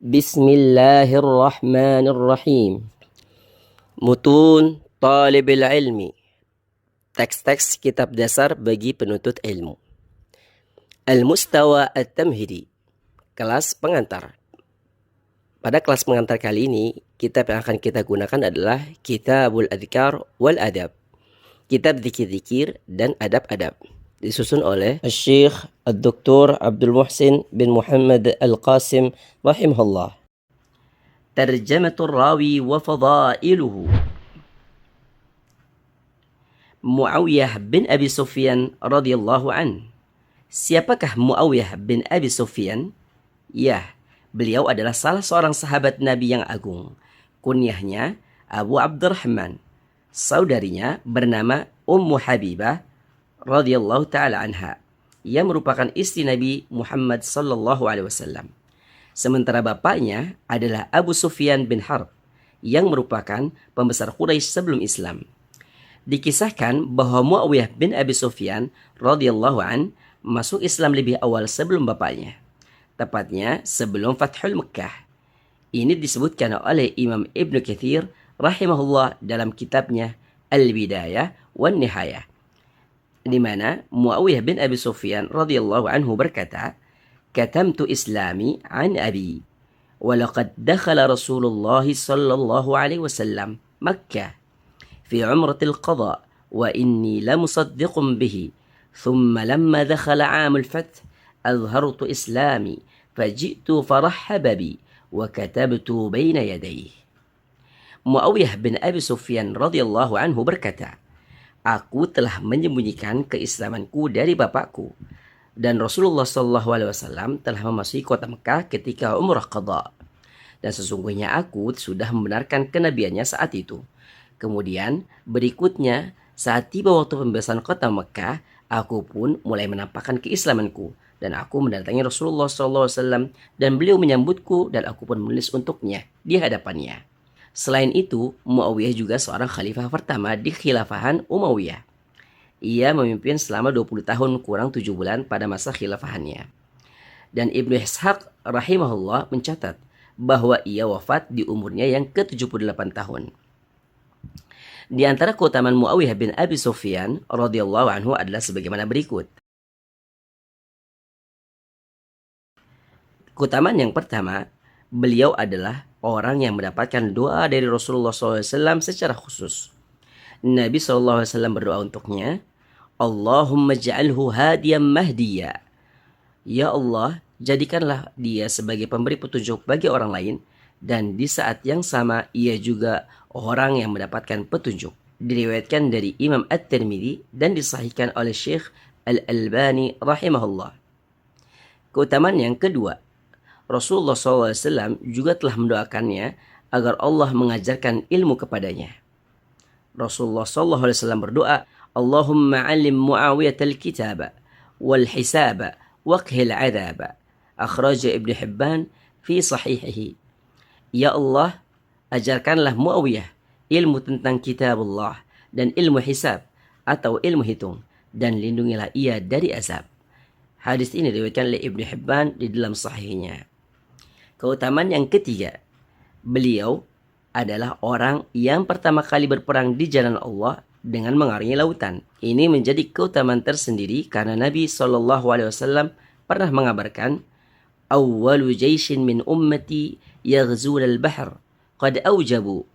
Bismillahirrahmanirrahim. Mutun Talibil Ilmi. Teks-teks kitab dasar bagi penuntut ilmu. Al-Mustawa At-Tamhidi. Kelas pengantar. Pada kelas pengantar kali ini, kitab yang akan kita gunakan adalah Kitabul Adhkar wal Adab. Kitab zikir-zikir dan adab-adab. Disusun oleh Syekh Dr. Abdul Muhsin bin Muhammad Al-Qasim rahimahullah. Tarjamatul rawi wa fadailuhu. Muawiyah bin Abi Sufyan radhiyallahu an. Siapakah Muawiyah bin Abi Sufyan? Ya, beliau adalah salah seorang sahabat Nabi yang agung. Kunyahnya Abu Abdurrahman. Saudarinya bernama Ummu Habibah radhiyallahu taala anha, yang merupakan istri Nabi Muhammad sallallahu alaihi wasallam. Sementara bapaknya adalah Abu Sufyan bin Harb, yang merupakan pembesar Quraisy sebelum Islam. Dikisahkan bahwa Muawiyah bin Abi Sufyan radhiyallahu an masuk Islam lebih awal sebelum bapaknya, tepatnya sebelum Fathul Mekkah. Ini disebutkan oleh Imam Ibnu Katsir rahimahullah dalam kitabnya Al-Bidayah wan Nihayah, di mana Muawiyah bin Abi Sufyan radhiyallahu anhu berkata, "Katamtu islami an abi, wa laqad dakhala Rasulullah sallallahu alaihi wasallam Makkah fi umratil qada, wa inni lamusaddiqun bihi, thumma lamma dakhala 'amul fath azhartu islami, faji'tu farahhaba bi, wa katabtu baina yadayhi." Muawiyah bin Abi Sufyan radhiyallahu anhu berkata, "Aku telah menyembunyikan keislamanku dari bapakku, dan Rasulullah SAW telah memasuki kota Mekah ketika umrah qada, dan sesungguhnya aku sudah membenarkan kenabiannya saat itu. Kemudian berikutnya saat tiba waktu pembebasan kota Mekah, aku pun mulai menampakkan keislamanku, dan aku mendatangi Rasulullah SAW, dan beliau menyambutku, dan aku pun menulis untuknya di hadapannya." Selain itu, Muawiyah juga seorang khalifah pertama di khilafahan Umayyah. Ia memimpin selama 20 tahun kurang 7 bulan pada masa khilafahannya. Dan Ibnu Ishaq rahimahullah mencatat bahwa ia wafat di umurnya yang ke-78 tahun. Di antara keutamaan Muawiyah bin Abi Sufyan radhiyallahu anhu adalah sebagaimana berikut. Keutamaan yang pertama, beliau adalah orang yang mendapatkan doa dari Rasulullah SAW secara khusus. Nabi SAW berdoa untuknya, "Allahumma ja'alhu hadiyan mahdiya." Ya Allah, jadikanlah dia sebagai pemberi petunjuk bagi orang lain, dan di saat yang sama ia juga orang yang mendapatkan petunjuk. Diriwayatkan dari Imam At-Tirmidzi dan disahihkan oleh Syekh Al-Albani rahimahullah. Keutamaan yang kedua, Rasulullah SAW juga telah mendoakannya agar Allah mengajarkan ilmu kepadanya. Rasulullah SAW berdoa, "Allahumma alim Muawiyah al-kitaba wal hisaba waqhil adaba." Akhraja Ibnu Hibban fi sahihihi. Ya Allah, ajarkanlah Muawiyah ilmu tentang kitabullah dan ilmu hisab atau ilmu hitung, dan lindungilah ia dari azab. Hadis ini diriwayatkan oleh Ibnu Hibban di dalam sahihnya. Keutamaan yang ketiga, beliau adalah orang yang pertama kali berperang di jalan Allah dengan mengarungi lautan. Ini menjadi keutamaan tersendiri karena Nabi SAW pernah mengabarkan, "Awwalu jaishin min ummati yaghzul al-bahr, qad awjabu."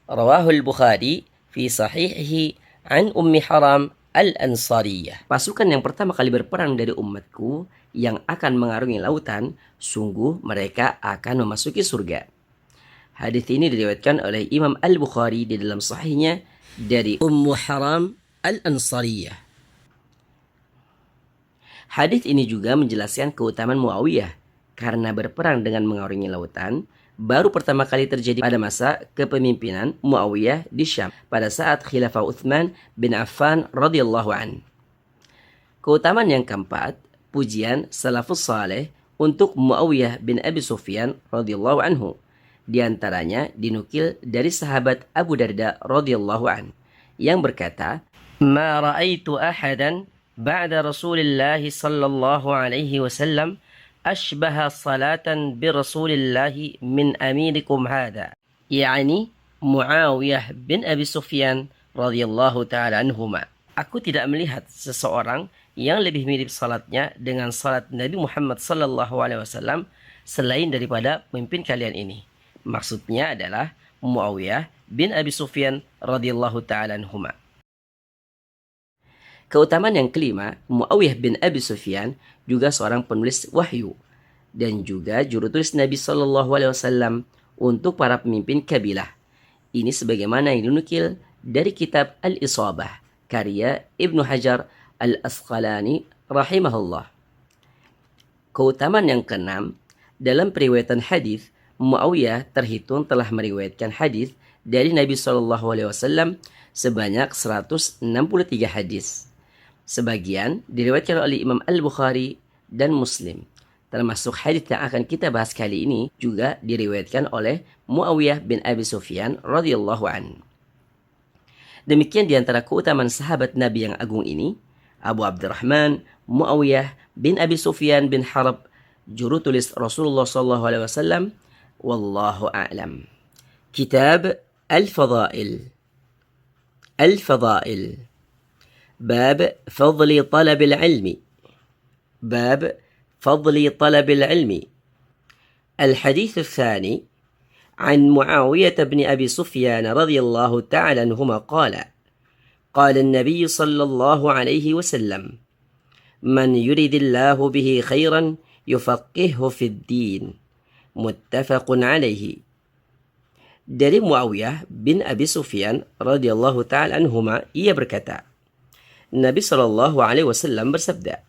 Rawahu al-Bukhari fi sahihihi an Ummi Haram al-Ansariyah. Pasukan yang pertama kali berperang dari umatku yang akan mengarungi lautan, sungguh mereka akan memasuki surga. Hadis ini diriwayatkan oleh Imam Al-Bukhari di dalam sahihnya dari Ummu Haram al-Ansariyah. Hadis ini juga menjelaskan keutamaan Muawiyah karena berperang dengan mengarungi lautan baru pertama kali terjadi pada masa kepemimpinan Muawiyah di Syam pada saat khilafah Utsman bin Affan radhiyallahu an. Keutamaan yang keempat, pujian salafus saleh untuk Muawiyah bin Abi Sufyan radhiyallahu anhu. Di antaranya dinukil dari sahabat Abu Darda radhiyallahu an yang berkata, "Ma ra'aitu ahadan ba'da Rasulillah sallallahu alaihi wasallam أشبه صلاة برسول الله من أميركم هذا، يعني Muawiyah bin Abi Sufyan radhiyallahu taala anhuma. Aku tidak melihat seseorang yang lebih mirip salatnya dengan salat Nabi Muhammad sallallahu alaihi wasallam selain daripada pemimpin kalian ini. Maksudnya adalah Muawiyah bin Abi Sufyan radhiyallahu taala anhuma. Keutamaan yang kelima, Muawiyah bin Abi Sufyan juga seorang penulis wahyu dan juga juru tulis Nabi sallallahu alaihi wasallam untuk para pemimpin kabilah. Ini sebagaimana yang dinukil dari kitab Al-Isabah, karya Ibnu Hajar Al-Asqalani rahimahullah. Keutamaan yang keenam, dalam periwayatan hadis, Muawiyah terhitung telah meriwayatkan hadis dari Nabi SAW sebanyak 163 hadis. Sebagian diriwayatkan oleh Imam Al-Bukhari dan Muslim. Termasuk hadis yang akan kita bahas kali ini juga diriwayatkan oleh Muawiyah bin Abi Sufyan radhiyallahu an. Demikian di antara keutamaan sahabat Nabi yang agung ini, Abu Abdurrahman Muawiyah bin Abi Sufyan bin Harb, juru tulis Rasulullah sallallahu alaihi wasallam. Wallahu a'lam. Kitab Al-Fadail. Al-Fadail. Bab fadli talab al-ilmi. Bab فضل طلب العلم. الحديث الثاني عن معاوية بن أبي سفيان رضي الله تعالى عنهما قال: قال النبي صلى الله عليه وسلم: من يرد الله به خيرا يفقهه في الدين. متفق عليه. Dari Muawiyah bin Abi Sufyan radhiyallahu ta'ala anhuma, ia berkata, Nabi sallallahu alaihi wasallam bersabda,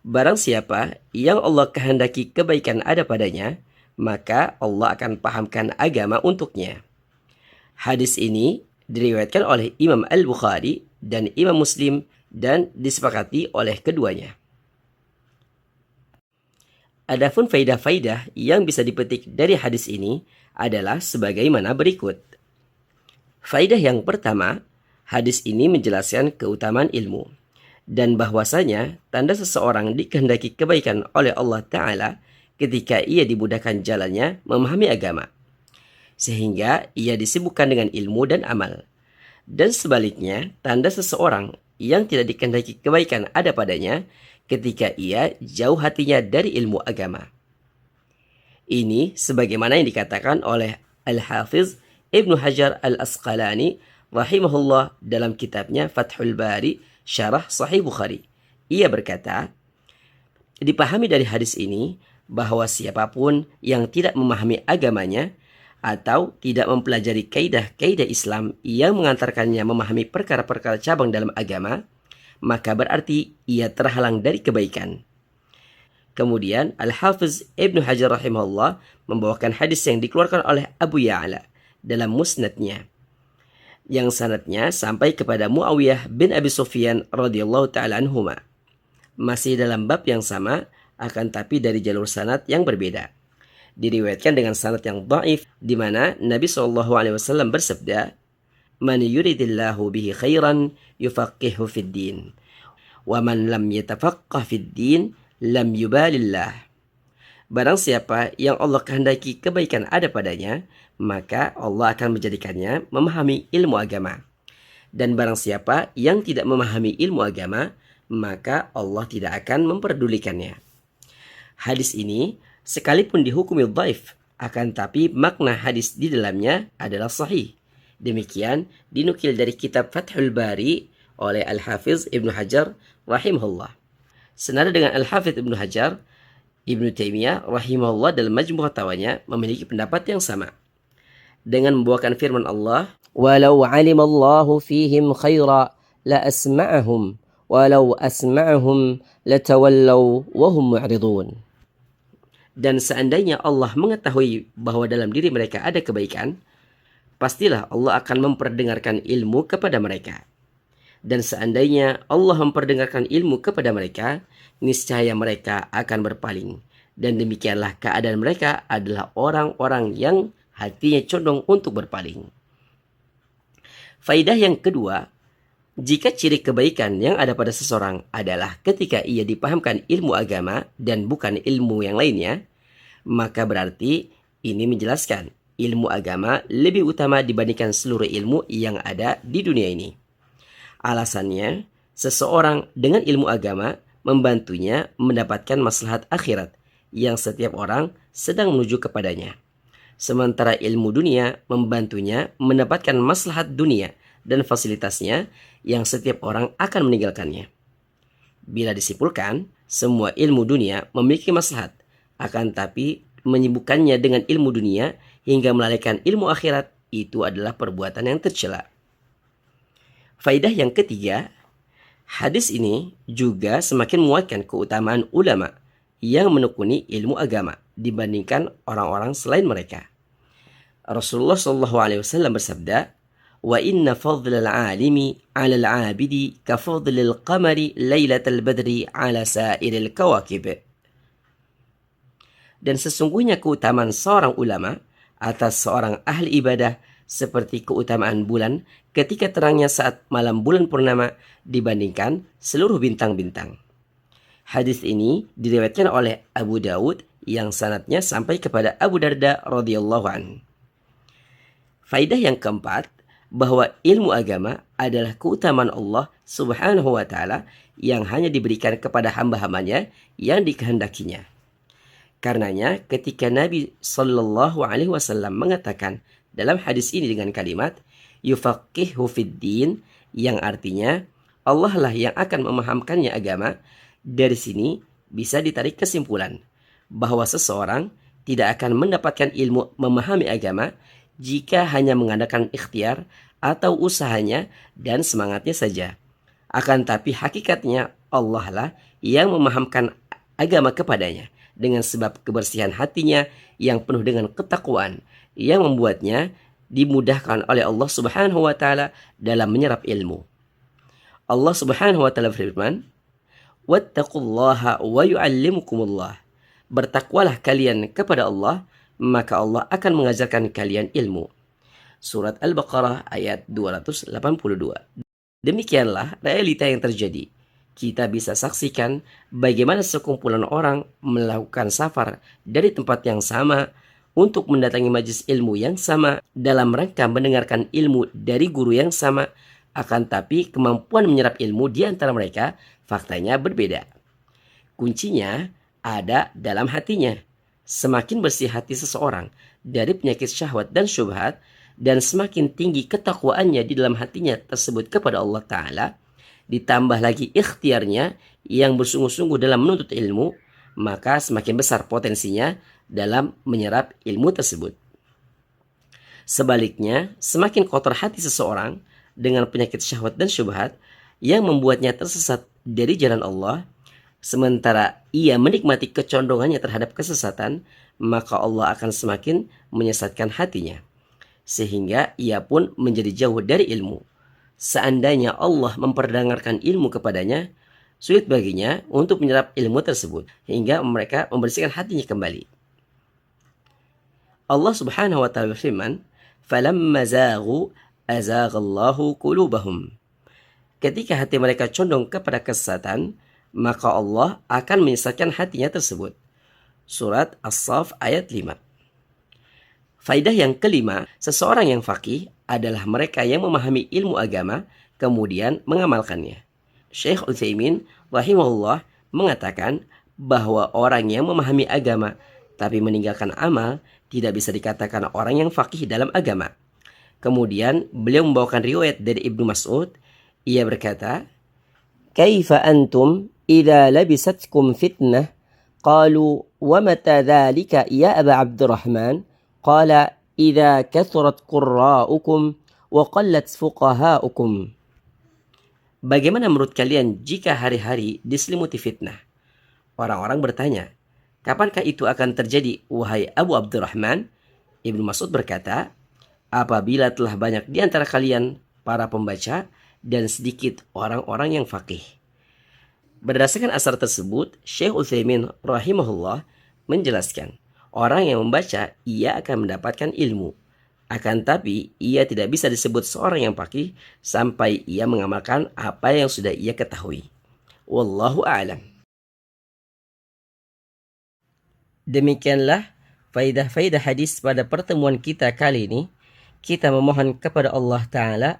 barang siapa yang Allah kehendaki kebaikan ada padanya, maka Allah akan pahamkan agama untuknya. Hadis ini diriwayatkan oleh Imam Al-Bukhari dan Imam Muslim dan disepakati oleh keduanya. Adapun faidah-faidah yang bisa dipetik dari hadis ini adalah sebagaimana berikut. Faidah yang pertama, hadis ini menjelaskan keutamaan ilmu dan bahwasanya tanda seseorang dikehendaki kebaikan oleh Allah Ta'ala ketika ia dimudahkan jalannya memahami agama, sehingga ia disibukkan dengan ilmu dan amal. Dan sebaliknya, tanda seseorang yang tidak dikehendaki kebaikan ada padanya ketika ia jauh hatinya dari ilmu agama. Ini sebagaimana yang dikatakan oleh Al-Hafiz Ibnu Hajar Al-Asqalani rahimahullah dalam kitabnya Fathul Bari Syarah Sahih Bukhari. Ia berkata, dipahami dari hadis ini bahwa siapapun yang tidak memahami agamanya atau tidak mempelajari kaidah-kaidah Islam yang mengantarkannya memahami perkara-perkara cabang dalam agama, maka berarti ia terhalang dari kebaikan. Kemudian Al-Hafiz Ibnu Hajar rahimahullah membawakan hadis yang dikeluarkan oleh Abu Ya'la dalam musnadnya, yang sanadnya sampai kepada Muawiyah bin Abi Sufyan radhiyallahu ta'ala anhuma. Masih dalam bab yang sama, akan tapi dari jalur sanad yang berbeda. Diriwayatkan dengan sanad yang dhaif, di mana Nabi SAW bersabda, Man yuridillahu bihi khairan yufaqihu fid din, wa man lam yatafaqqah fid din lam yubalillah. Barang siapa yang Allah kehendaki kebaikan ada padanya, maka Allah akan menjadikannya memahami ilmu agama. Dan barang siapa yang tidak memahami ilmu agama, maka Allah tidak akan memperdulikannya. Hadis ini sekalipun dihukumi dhaif, akan tapi makna hadis di dalamnya adalah sahih. Demikian dinukil dari kitab Fathul Bari oleh Al-Hafiz Ibnu Hajar rahimahullah. Senada dengan Al-Hafiz Ibnu Hajar, Ibnu Taimiyah rahimahullah dalam Majmu' Fatawanya memiliki pendapat yang sama, dengan membawakan firman Allah, "Walau 'alimallahu fihim khaira la asma'ahum, walau asma'ahum latawallaw wa hum mu'ridun." Dan seandainya Allah mengetahui bahwa dalam diri mereka ada kebaikan, pastilah Allah akan memperdengarkan ilmu kepada mereka. Dan seandainya Allah memperdengarkan ilmu kepada mereka, niscaya mereka akan berpaling. Dan demikianlah keadaan mereka adalah orang-orang yang hatinya condong untuk berpaling. Faidah yang kedua, Jika ciri kebaikan yang ada pada seseorang adalah ketika ia dipahamkan ilmu agama dan bukan ilmu yang lainnya, maka berarti ini menjelaskan ilmu agama lebih utama dibandingkan seluruh ilmu yang ada di dunia ini. Alasannya, seseorang dengan ilmu agama membantunya mendapatkan maslahat akhirat yang setiap orang sedang menuju kepadanya. Sementara ilmu dunia membantunya mendapatkan maslahat dunia dan fasilitasnya yang setiap orang akan meninggalkannya. Bila disimpulkan, semua ilmu dunia memiliki maslahat, akan tapi menyibukkannya dengan ilmu dunia hingga melalaikan ilmu akhirat itu adalah perbuatan yang tercela. Faidah yang ketiga, hadis ini juga semakin menguatkan keutamaan ulama yang menekuni ilmu agama dibandingkan orang-orang selain mereka. Rasulullah SAW bersabda, "Wa inna fadlal alimi 'alal 'abidi ka fadlil qamari lailatal badri 'ala sa'iril kawakib." Dan sesungguhnya keutamaan seorang ulama atas seorang ahli ibadah seperti keutamaan bulan ketika terangnya saat malam bulan purnama dibandingkan seluruh bintang-bintang. Hadis ini diriwayatkan oleh Abu Daud yang sanadnya sampai kepada Abu Darda radhiyallahu anhu. Faidah yang keempat, bahwa ilmu agama adalah keutamaan Allah Subhanahu wa taala yang hanya diberikan kepada hamba-hambanya yang dikehendakinya. Karenanya ketika Nabi sallallahu alaihi wasallam mengatakan dalam hadis ini dengan kalimat yufaqihu fid din, yang artinya Allah lah yang akan memahamkannya agama, dari sini bisa ditarik kesimpulan bahwa seseorang tidak akan mendapatkan ilmu memahami agama jika hanya mengandalkan ikhtiar atau usahanya dan semangatnya saja. Akan tapi hakikatnya Allah lah yang memahamkan agama kepadanya dengan sebab kebersihan hatinya yang penuh dengan ketakwaan yang membuatnya dimudahkan oleh Allah Subhanahu wa taala dalam menyerap ilmu. Allah Subhanahu wa taala berfirman, "Wattaqullaha wa yu'allimukumullah." Bertakwalah kalian kepada Allah, maka Allah akan mengajarkan kalian ilmu. Surat Al-Baqarah ayat 282. Demikianlah realita yang terjadi. Kita bisa saksikan bagaimana sekumpulan orang melakukan safar dari tempat yang sama untuk mendatangi majelis ilmu yang sama dalam rangka mendengarkan ilmu dari guru yang sama, akan tapi kemampuan menyerap ilmu di antara mereka faktanya berbeda. Kuncinya ada dalam hatinya. Semakin bersih hati seseorang dari penyakit syahwat dan syubhat, dan semakin tinggi ketakwaannya di dalam hatinya tersebut kepada Allah Ta'ala, ditambah lagi ikhtiarnya yang bersungguh-sungguh dalam menuntut ilmu, maka semakin besar potensinya dalam menyerap ilmu tersebut. Sebaliknya, semakin kotor hati seseorang dengan penyakit syahwat dan syubhat yang membuatnya tersesat dari jalan Allah, sementara ia menikmati kecondongannya terhadap kesesatan, maka Allah akan semakin menyesatkan hatinya, sehingga ia pun menjadi jauh dari ilmu. Seandainya Allah memperdengarkan ilmu kepadanya, sulit baginya untuk menyerap ilmu tersebut, hingga mereka membersihkan hatinya kembali. Allah Subhanahu wa taala berfirman, "Falamma zaghu azaghallahu qulubahum." Ketika hati mereka condong kepada kesesatan, maka Allah akan menyesatkan hatinya tersebut. Surat As-Saff ayat 5. Faidah yang kelima, seseorang yang faqih adalah mereka yang memahami ilmu agama kemudian mengamalkannya. Syekh Utsaimin rahimahullah mengatakan bahwa orang yang memahami agama tapi meninggalkan amal tidak bisa dikatakan orang yang faqih dalam agama. Kemudian beliau membawakan riwayat dari Ibnu Mas'ud. Ia berkata, "Kaifa antum idza labisatkum fitnah?" Qalu, "Wa mata dzalika ya Aba Abdurrahman?" Qala, "Idza kathurat qurra'ukum wa qallat fuqaha'ukum." Bagaimana menurut kalian jika hari-hari diselimuti fitnah? Orang-orang bertanya, "Kapankah itu akan terjadi, wahai Abu Abdurrahman?" Ibnu Mas'ud berkata, "Apabila telah banyak di antara kalian para pembaca dan sedikit orang-orang yang faqih." Berdasarkan asar tersebut, Syekh Utsaimin rahimahullah menjelaskan, orang yang membaca ia akan mendapatkan ilmu, Akan tapi, ia tidak bisa disebut seorang yang faqih sampai ia mengamalkan apa yang sudah ia ketahui. Wallahu a'lam. Demikianlah faidah-faidah hadis pada pertemuan kita kali ini. Kita memohon kepada Allah Ta'ala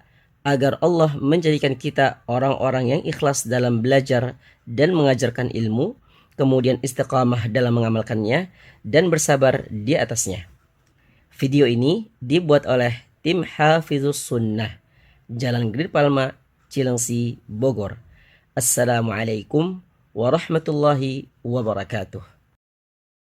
agar Allah menjadikan kita orang-orang yang ikhlas dalam belajar dan mengajarkan ilmu, kemudian istiqamah dalam mengamalkannya, dan bersabar di atasnya. Video ini dibuat oleh tim Hafizus Sunnah, Jalan Grid Palma, Cilengsi, Bogor. Assalamualaikum warahmatullahi wabarakatuh.